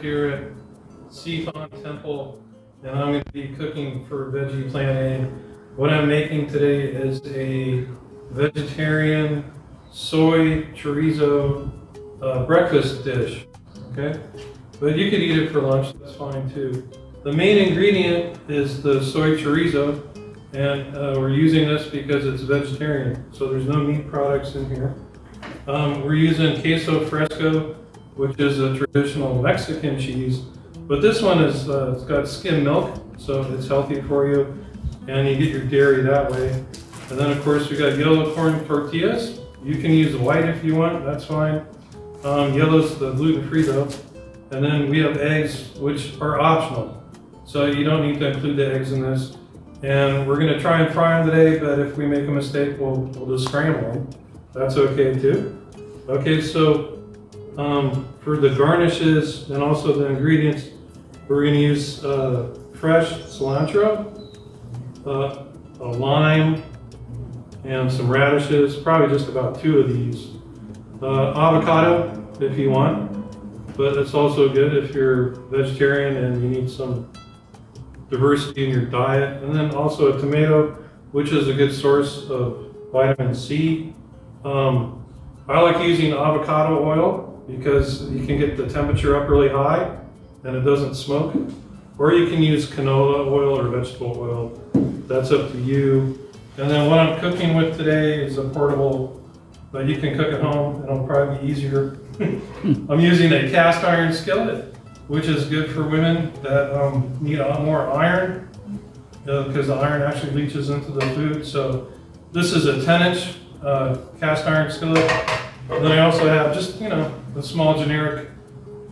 here at Siphon Temple, and I'm going to be cooking for Veggie Plan A. What I'm making today is a vegetarian soy chorizo breakfast dish. Okay, but you could eat it for lunch. That's fine too. The main ingredient is the soy chorizo, and we're using this because it's vegetarian, so there's no meat products in here. We're using queso Fresco, which is a traditional Mexican cheese, but this one is it's got skim milk, so it's healthy for you, and you get your dairy that way. And then of course we got yellow corn tortillas. You can use white if you want, that's fine. Yellow's the gluten-free though. And then we have eggs, which are optional, so you don't need to include the eggs in this. And we're going to try and fry them today, but if we make a mistake, we'll just scramble them. That's okay too. Okay, so for the garnishes and also the ingredients, we're going to use fresh cilantro, a lime, and some radishes, probably just about 2 of these. Avocado if you want, but it's also good if you're vegetarian and you need some diversity in your diet. And then also a tomato, which is a good source of vitamin C. I like using avocado oil because you can get the temperature up really high and it doesn't smoke. Or you can use canola oil or vegetable oil. That's up to you. And then what I'm cooking with today is a portable, but you can cook at home. It'll probably be easier. I'm using a cast iron skillet, which is good for women that need a lot more iron, because the iron actually leaches into the food. So this is a 10-inch cast iron skillet. And then I also have just, a small generic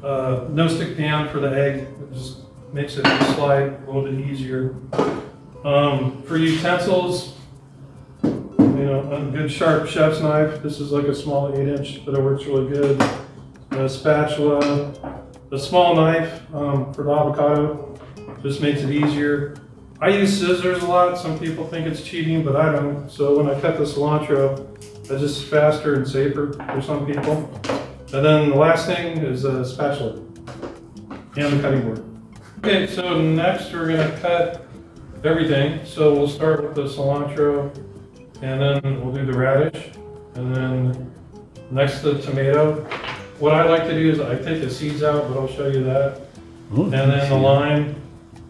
no-stick pan for the egg. It just makes it slide a little bit easier. For utensils, a good sharp chef's knife. This is like a small 8-inch, but it works really good. A spatula, a small knife for the avocado, just makes it easier. I use scissors a lot. Some people think it's cheating, but I don't. So when I cut the cilantro, it's just faster and safer for some people. And then the last thing is a spatula and the cutting board. Okay, so next we're going to cut everything. So we'll start with the cilantro, and then we'll do the radish, and then next the tomato. What I like to do is I take the seeds out, but I'll show you that. Oh, and then the lime.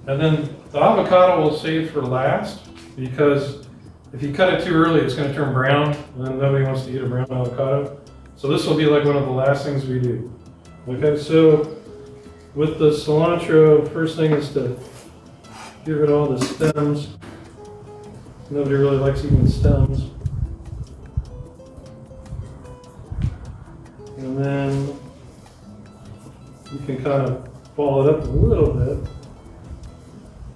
And then the avocado we'll save for last, because if you cut it too early, it's going to turn brown, and then nobody wants to eat a brown avocado. So this will be like one of the last things we do. Okay, so with the cilantro, first thing is to get rid of all the stems. Nobody really likes eating stems. And then you can kind of ball it up a little bit.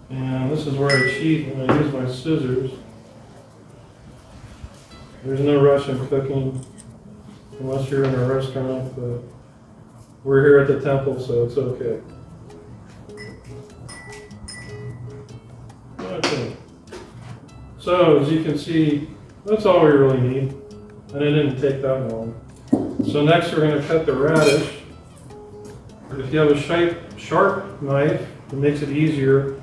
And this is where I cheat when I use my scissors. There's no rush in cooking unless you're in a restaurant, but we're here at the temple, so it's okay. Okay. So as you can see, that's all we really need, and it didn't take that long. So next we're going to cut the radish. If you have a sharp knife, it makes it easier.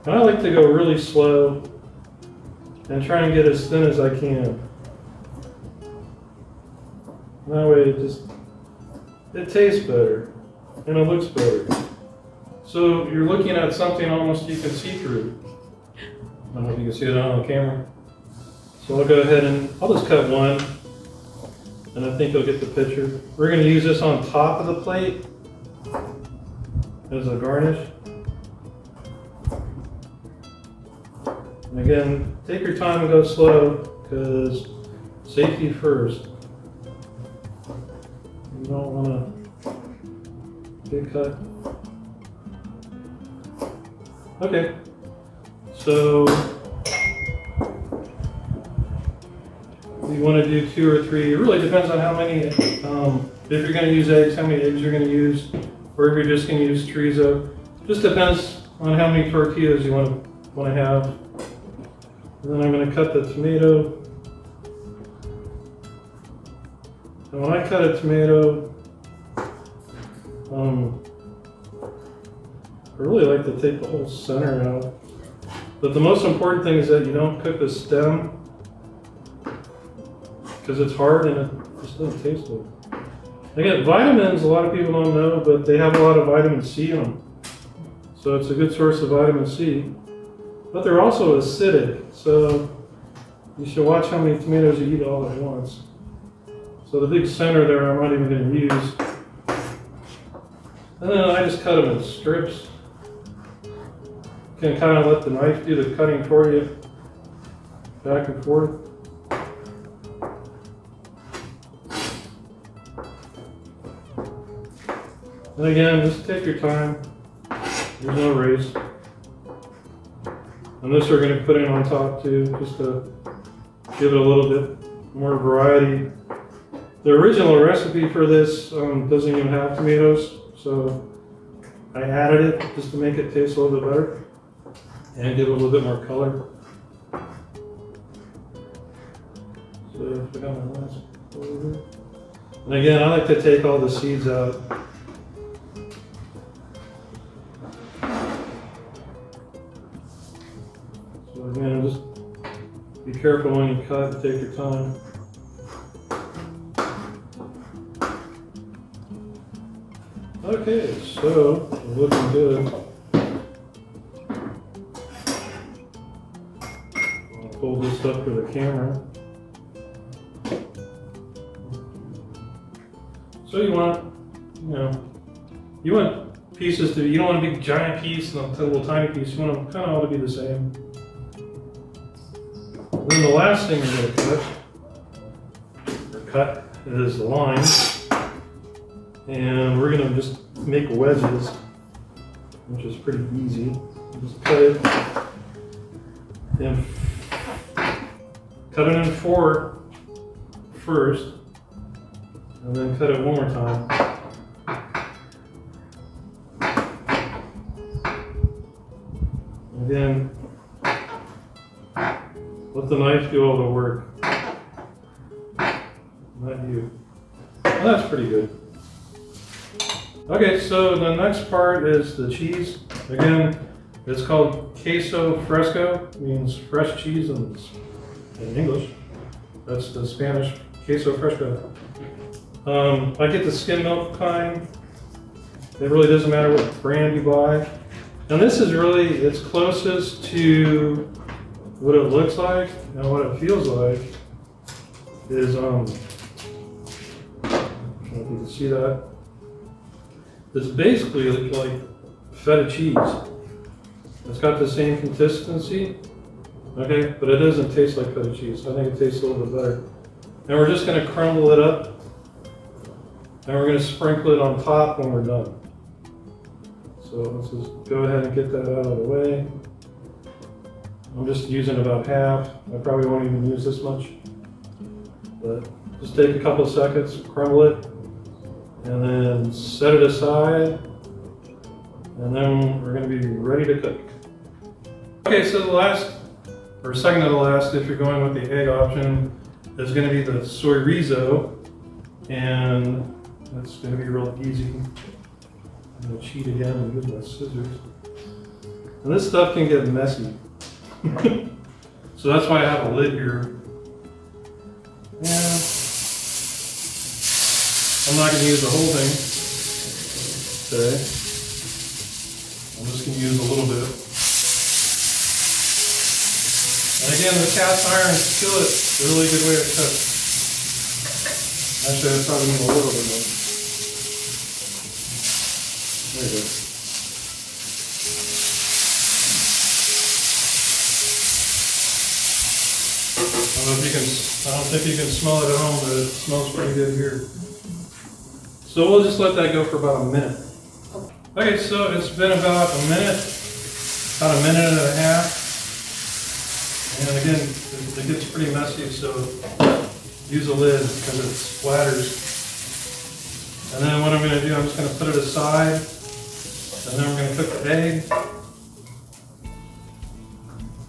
And I like to go really slow and try and get as thin as I can. That way it tastes better and it looks better. So you're looking at something almost you can see through. I don't know if you can see it on the camera. So I'll go ahead and I'll just cut one, and I think you'll get the picture. We're going to use this on top of the plate as a garnish. And again, take your time and go slow, because safety first. You don't want to get cut. Okay, so you want to do 2 or 3. It really depends on how many, if you're going to use eggs, how many eggs you're going to use, or if you're just going to use chorizo. Just depends on how many tortillas you want to have. And then I'm going to cut the tomato. And when I cut a tomato, really like to take the whole center out. But the most important thing is that you don't cook the stem because it's hard and it just doesn't taste good. Again, vitamins, a lot of people don't know, but they have a lot of vitamin C in them. So it's a good source of vitamin C. But they're also acidic, so you should watch how many tomatoes you eat all at once. So the big center there I'm not even going to use. And then I just cut them in strips. You can kind of let the knife do the cutting for you, back and forth. And again, just take your time. There's no race. And this we're going to put in on top too, just to give it a little bit more variety. The original recipe for this doesn't even have tomatoes, so I added it just to make it taste a little bit better and give it a little bit more color. So I got my last over. And again, I like to take all the seeds out. So again, just be careful when you cut and take your time. Okay, so looking good. I'll hold this up for the camera. So you want pieces to, you don't want a big giant piece and a little tiny piece. You want them kind of all to be the same. Then the last thing we're going to cut is the lines. And we're going to just make wedges, which is pretty easy. Just cut it in 4 first, and then cut it one more time. Again, let the knife do all the work, not you. Well, that's pretty good. Okay, so the next part is the cheese. Again, it's called queso fresco, means fresh cheese in English. That's the Spanish queso fresco. I get the skim milk kind. It really doesn't matter what brand you buy. And this is really, it's closest to what it looks like and what it feels like is, I don't know if you can see that. It's basically like feta cheese. It's got the same consistency, okay, but it doesn't taste like feta cheese. I think it tastes a little bit better. And we're just going to crumble it up, and we're going to sprinkle it on top when we're done. So let's just go ahead and get that out of the way. I'm just using about half. I probably won't even use this much, but just take a couple seconds, crumble it, and then set it aside, and then we're going to be ready to cook. Okay, so the last, or second to the last, if you're going with the egg option, is going to be the soy chorizo, and that's going to be real easy. I'm going to cheat again and use my scissors. And this stuff can get messy. So that's why I have a lid here. And I'm not going to use the whole thing today. I'm just going to use a little bit. And again, the cast iron skillet is a really good way to cook. Actually, I probably need a little bit more. There you go. I don't think you can smell it at home, but it smells pretty good here. So we'll just let that go for about a minute. Okay, so it's been about a minute and a half. And again, it gets pretty messy, so use a lid because it splatters. And then what I'm going to do, I'm just going to put it aside, and then we're going to cook the egg.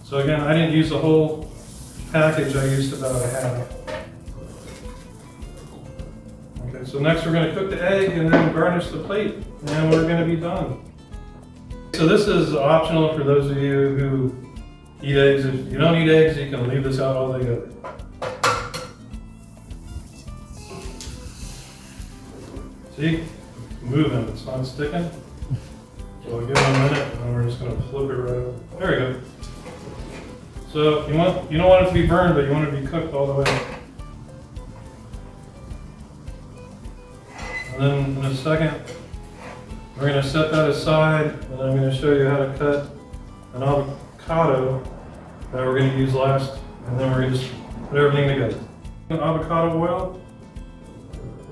So again, I didn't use the whole package, I used about a half. Okay, so next we're going to cook the egg and then garnish the plate, and we're going to be done. So so this is optional for those of you who eat eggs. If you don't eat eggs, you can leave this out altogether. See? It's moving, it's not sticking. So I'll give it a minute and then we're just going to flip it right over. There we go. So you don't want it to be burned, but you want it to be cooked all the way. And then in a second, we're going to set that aside, and I'm going to show you how to cut an avocado that we're going to use last, and then we're going to just put everything together. Avocado oil,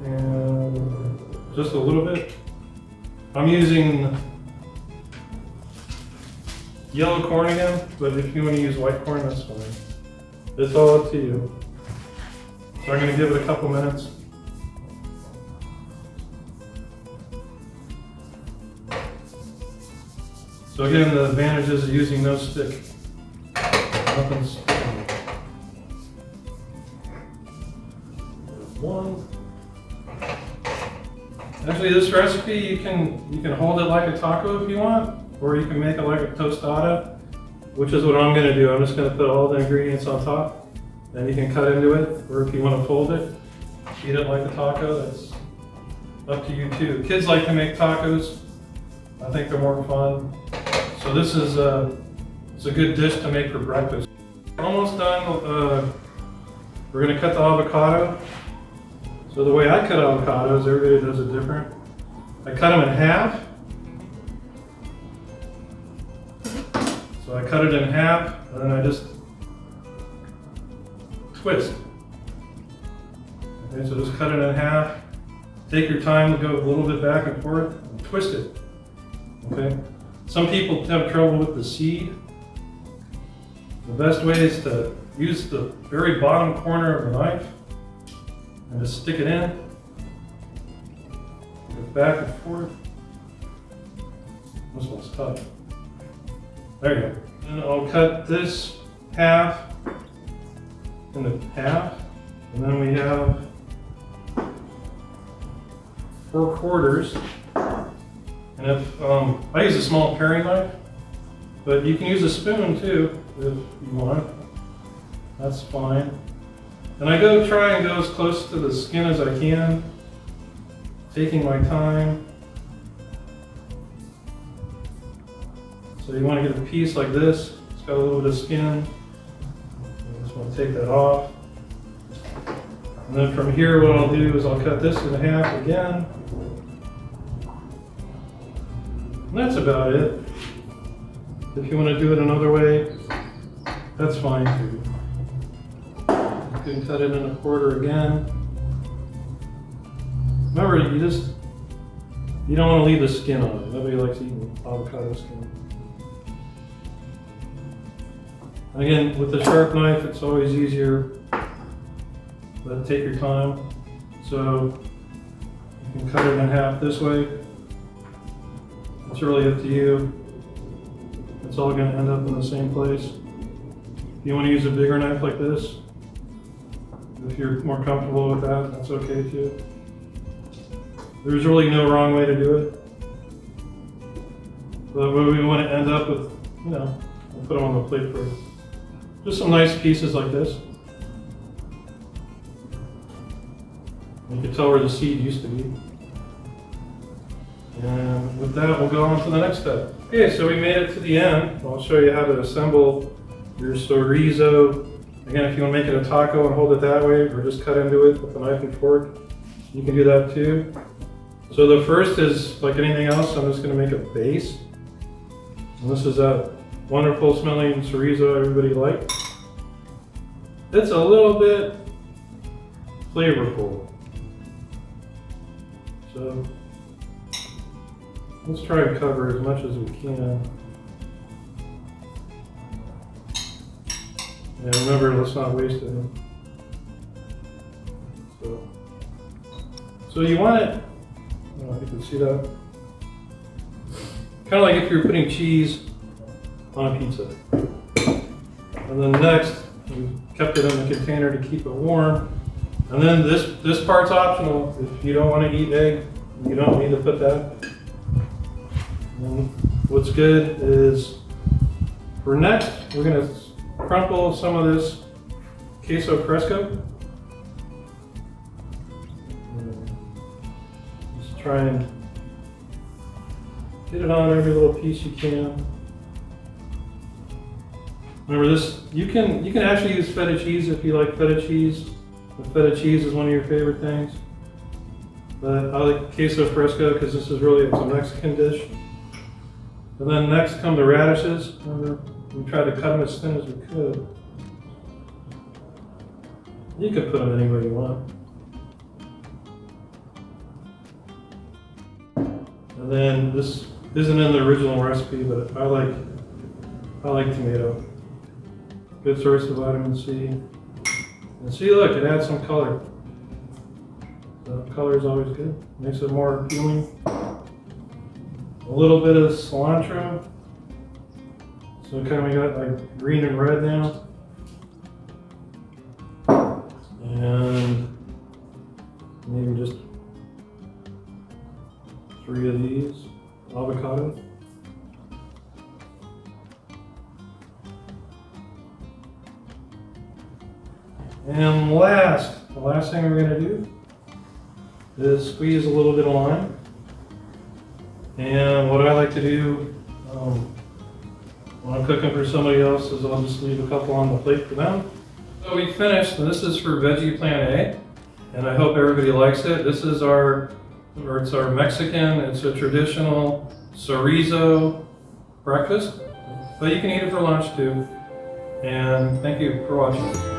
and just a little bit. I'm using yellow corn again, but if you want to use white corn, that's fine. It's all up to you. So I'm going to give it a couple minutes. So again, the advantages of using no stick. Nothing's sticking. One. Actually, this recipe you can hold it like a taco if you want, or you can make it like a tostada, which is what I'm going to do. I'm just going to put all the ingredients on top, and you can cut into it, or if you want to fold it, eat it like a taco. That's up to you too. Kids like to make tacos. I think they're more fun. So this is it's a good dish to make for breakfast. Almost done. We're going to cut the avocado. So the way I cut avocados, everybody does it different. I cut them in half. So I cut it in half, and then I just twist. Okay, so just cut it in half. Take your time to go a little bit back and forth and twist it. Okay. Some people have trouble with the seed. The best way is to use the very bottom corner of the knife and just stick it in. Go back and forth. This one's tough. There you go. And I'll cut this half into half, and then we have 4 quarters. And if I use a small paring knife, but you can use a spoon too if you want. That's fine. And I try and go as close to the skin as I can, taking my time. So you want to get a piece like this. It's got a little bit of skin. You just want to take that off. And then from here, what I'll do is I'll cut this in half again. And that's about it. If you want to do it another way, that's fine too. You can cut it in a quarter again. Remember, you don't want to leave the skin on it. Nobody likes eating avocado skin. And again, with the sharp knife, it's always easier, but take your time. So you can cut it in half this way. It's really up to you. It's all going to end up in the same place. If you want to use a bigger knife like this, if you're more comfortable with that, that's okay too. There's really no wrong way to do it. But what we want to end up with, we'll put them on the plate first. Just some nice pieces like this. You can tell where the seed used to be. And with that, we'll go on to the next step. Okay, so we made it to the end. I'll show you how to assemble your chorizo. Again, if you want to make it a taco and hold it that way, or just cut into it with a knife and fork, you can do that too. So the first is, like anything else, I'm just going to make a base. And this is that wonderful smelling chorizo everybody likes. It's a little bit flavorful. So let's try to cover as much as we can. And remember, let's not waste it. So you want it, I don't know if you can see that, kind of like if you're putting cheese on a pizza. And then next, we kept it in the container to keep it warm. And then this part's optional. If you don't want to eat egg, you don't need to put that. And what's good is for next, we're going to crumple some of this queso Fresco. Just try and get it on every little piece you can. Remember this, you can actually use feta cheese if you like feta cheese. If feta cheese is one of your favorite things. But I like queso Fresco because this is really, it's a Mexican dish. And then next come the radishes. Remember, we tried to cut them as thin as we could. You could put them anywhere you want. And then this isn't in the original recipe, but I like tomato. Good source of vitamin C. And see, look, it adds some color. So color is always good. Makes it more appealing. A little bit of cilantro. So kind of got like green and red now. And maybe just 3 of these. Avocado. And the last thing we're going to do is squeeze a little bit of lime. And what I like to do when I'm cooking for somebody else is I'll just leave a couple on the plate for them. So we finished, and this is for Veggie Plan A, and I hope everybody likes it. This is it's our Mexican, it's a traditional chorizo breakfast, but you can eat it for lunch too. And thank you for watching.